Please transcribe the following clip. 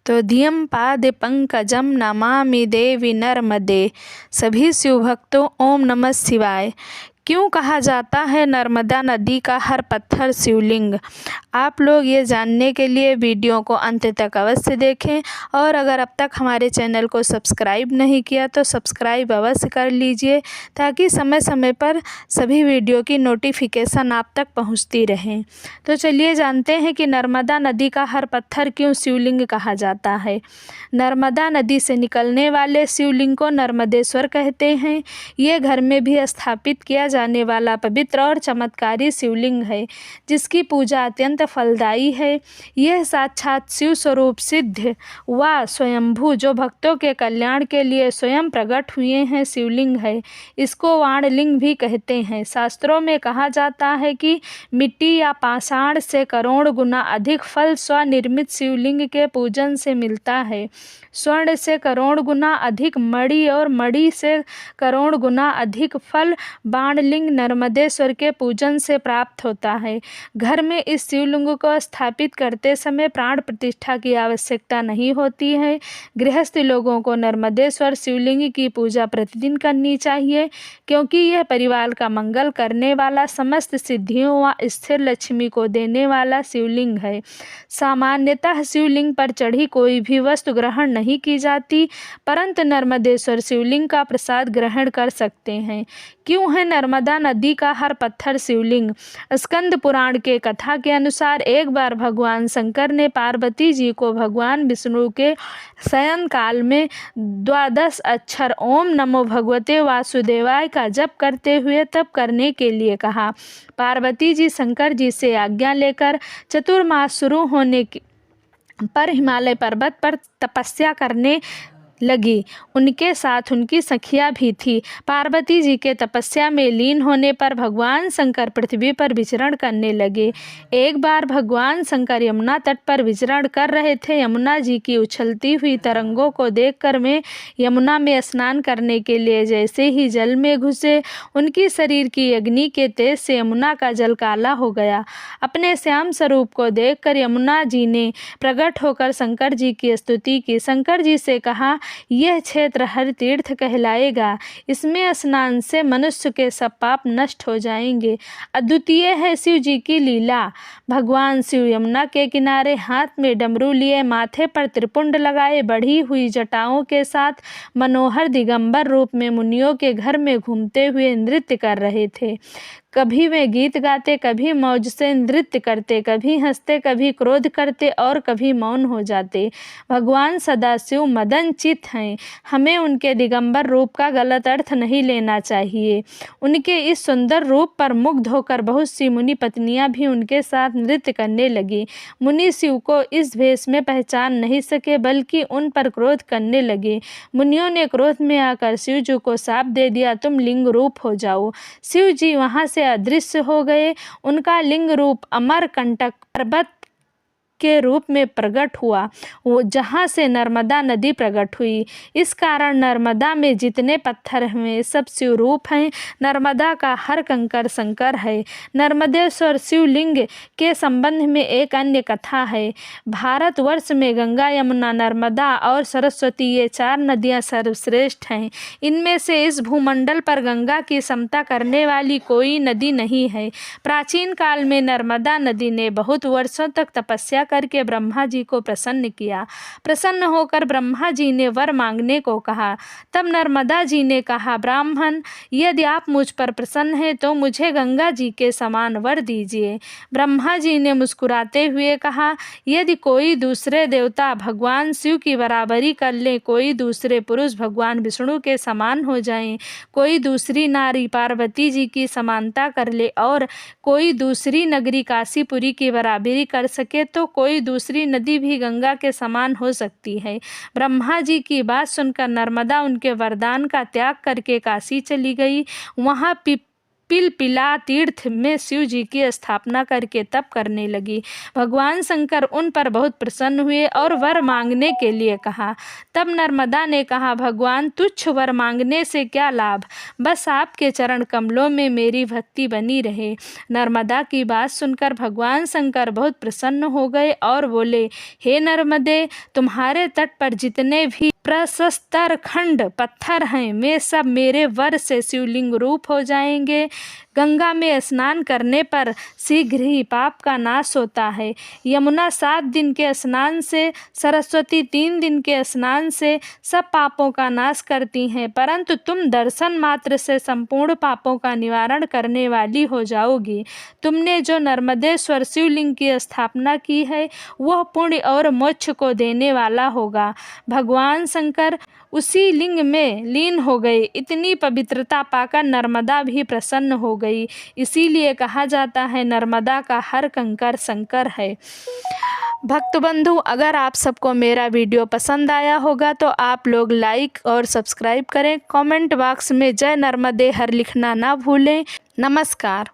तो धियम पाद पंकजम नमामि देवी नर्मदे। सभी शिव भक्तों, ओम नमः शिवाय। क्यों कहा जाता है नर्मदा नदी का हर पत्थर शिवलिंग? आप लोग ये जानने के लिए वीडियो को अंत तक अवश्य देखें, और अगर अब तक हमारे चैनल को सब्सक्राइब नहीं किया तो सब्सक्राइब अवश्य कर लीजिए, ताकि समय समय पर सभी वीडियो की नोटिफिकेशन आप तक पहुंचती रहें। तो चलिए जानते हैं कि नर्मदा नदी का हर पत्थर क्यों शिवलिंग कहा जाता है। नर्मदा नदी से निकलने वाले शिवलिंग को नर्मदेश्वर कहते हैं। ये घर में भी स्थापित किया जाने वाला पवित्र और चमत्कारी शिवलिंग है, जिसकी पूजा अत्यंत फलदायी है। यह साक्षात शिव स्वरूप सिद्ध व स्वयंभू, जो भक्तों के कल्याण के लिए स्वयं प्रकट हुए हैं, शिवलिंग है। इसको वाणलिंग भी कहते हैं। शास्त्रों में कहा जाता है कि मिट्टी या पाषाण से करोड़ गुना अधिक फल स्वनिर्मित शिवलिंग के पूजन से मिलता है। स्वर्ण से करोड़ गुना अधिक मणि और मणि से करोड़ गुना अधिक फल बाणलिंग नर्मदेश्वर के पूजन से प्राप्त होता है। घर में इस शिवलिंग को स्थापित करते समय प्राण प्रतिष्ठा की आवश्यकता नहीं होती है। गृहस्थ लोगों को नर्मदेश्वर शिवलिंग की पूजा प्रतिदिन करनी चाहिए, क्योंकि यह परिवार का मंगल करने वाला, समस्त सिद्धियों व स्थिर लक्ष्मी को देने वाला शिवलिंग है। सामान्यतः शिवलिंग पर चढ़ी कोई भी वस्तु ग्रहण नहीं की जाती, परंतु नर्मदेश्वर शिवलिंग का प्रसाद ग्रहण कर सकते हैं। क्यों है नर्मदा नदी का हर पत्थर शिवलिंग? स्कंद पुराण के कथा के अनुसार एक बार भगवान शंकर ने पार्वती जी को भगवान विष्णु के शयन काल में 12 अक्षर ओम नमो भगवते वासुदेवाय का जप करते हुए तप करने के लिए कहा। पार्वती जी शंकर जी से आज्ञा लेकर चतुर्मास शुरू होने पर हिमालय पर्वत पर तपस्या करने लगी। उनके साथ उनकी सखियां भी थी। पार्वती जी के तपस्या में लीन होने पर भगवान शंकर पृथ्वी पर विचरण करने लगे। एक बार भगवान शंकर यमुना तट पर विचरण कर रहे थे। यमुना जी की उछलती हुई तरंगों को देखकर वे यमुना में स्नान करने के लिए जैसे ही जल में घुसे, उनकी शरीर की अग्नि के तेज से यमुना का जल काला हो गया। अपने श्याम स्वरूप को देखकर यमुना जी ने प्रकट होकर शंकर जी की स्तुति की। शंकर जी से कहा, यह क्षेत्र हर तीर्थ कहलाएगा। इसमें स्नान से मनुष्य के सब पाप नष्ट हो जाएंगे। अद्वितीय है शिव जी की लीला। भगवान शिव यमुना के किनारे हाथ में डमरू लिए, माथे पर त्रिपुंड लगाए, बढ़ी हुई जटाओं के साथ मनोहर दिगंबर रूप में मुनियों के घर में घूमते हुए नृत्य कर रहे थे। कभी वे गीत गाते, कभी मौज से नृत्य करते, कभी हंसते, कभी क्रोध करते और कभी मौन हो जाते। भगवान सदाशिव मदन चित हैं। हमें उनके दिगंबर रूप का गलत अर्थ नहीं लेना चाहिए। उनके इस सुंदर रूप पर मुग्ध होकर बहुत सी मुनि पत्नियां भी उनके साथ नृत्य करने लगी। मुनि शिव को इस भेष में पहचान नहीं सके, बल्कि उन पर क्रोध करने लगे। मुनियों ने क्रोध में आकर शिव जी को शाप दे दिया, तुम लिंग रूप हो जाओ। शिव जी वहां से अदृश्य हो गए। उनका लिंग रूप अमरकंटक पर्वत के रूप में प्रकट हुआ, वो जहाँ से नर्मदा नदी प्रकट हुई। इस कारण नर्मदा में जितने पत्थर हैं सब शिव रूप हैं। नर्मदा का हर कंकर शंकर है। नर्मदेश्वर शिवलिंग के संबंध में एक अन्य कथा है। भारतवर्ष में गंगा, यमुना, नर्मदा और सरस्वती, ये 4 नदियाँ सर्वश्रेष्ठ हैं। इनमें से इस भूमंडल पर गंगा की समता करने वाली कोई नदी नहीं है। प्राचीन काल में नर्मदा नदी ने बहुत वर्षों तक तपस्या करके ब्रह्मा जी को प्रसन्न किया। प्रसन्न होकर ब्रह्मा जी ने वर मांगने को कहा। तब नर्मदा जी ने कहा, ब्राह्मण, यदि आप मुझ पर प्रसन्न हैं तो मुझे गंगा जी के समान वर दीजिए। ब्रह्मा जी ने मुस्कुराते हुए कहा, यदि कोई दूसरे देवता भगवान शिव की बराबरी कर ले, कोई दूसरे पुरुष भगवान विष्णु के समान हो जाएं, कोई दूसरी नारी पार्वती जी की समानता कर ले और कोई दूसरी नगरी काशीपुरी की बराबरी कर सके, तो कोई दूसरी नदी भी गंगा के समान हो सकती है। ब्रह्मा जी की बात सुनकर नर्मदा उनके वरदान का त्याग करके काशी चली गई। वहाँ पिलपिला तीर्थ में शिव जी की स्थापना करके तप करने लगी। भगवान शंकर उन पर बहुत प्रसन्न हुए और वर मांगने के लिए कहा। तब नर्मदा ने कहा, भगवान तुच्छ वर मांगने से क्या लाभ, बस आपके चरण कमलों में मेरी भक्ति बनी रहे। नर्मदा की बात सुनकर भगवान शंकर बहुत प्रसन्न हो गए और बोले, हे नर्मदे, तुम्हारे तट पर जितने भी प्रशस्तर खंड पत्थर हैं वे सब मेरे वर से शिवलिंग रूप हो जाएंगे। गंगा में स्नान करने पर शीघ्र ही पाप का नाश होता है। यमुना 7 दिन के स्नान से, सरस्वती 3 दिन के स्नान से सब पापों का नाश करती हैं, परंतु तुम दर्शन मात्र से संपूर्ण पापों का निवारण करने वाली हो जाओगी। तुमने जो नर्मदेश्वर शिवलिंग की स्थापना की है वह पुण्य और मोक्ष को देने वाला होगा। भगवान शंकर उसी लिंग में लीन हो गए। इतनी पवित्रता पाकर नर्मदा भी प्रसन्न हो गई। इसीलिए कहा जाता है नर्मदा का हर कंकर शंकर है। भक्त बंधु, अगर आप सबको मेरा वीडियो पसंद आया होगा तो आप लोग लाइक और सब्सक्राइब करें। कमेंट बॉक्स में जय नर्मदे हर लिखना ना भूलें। नमस्कार।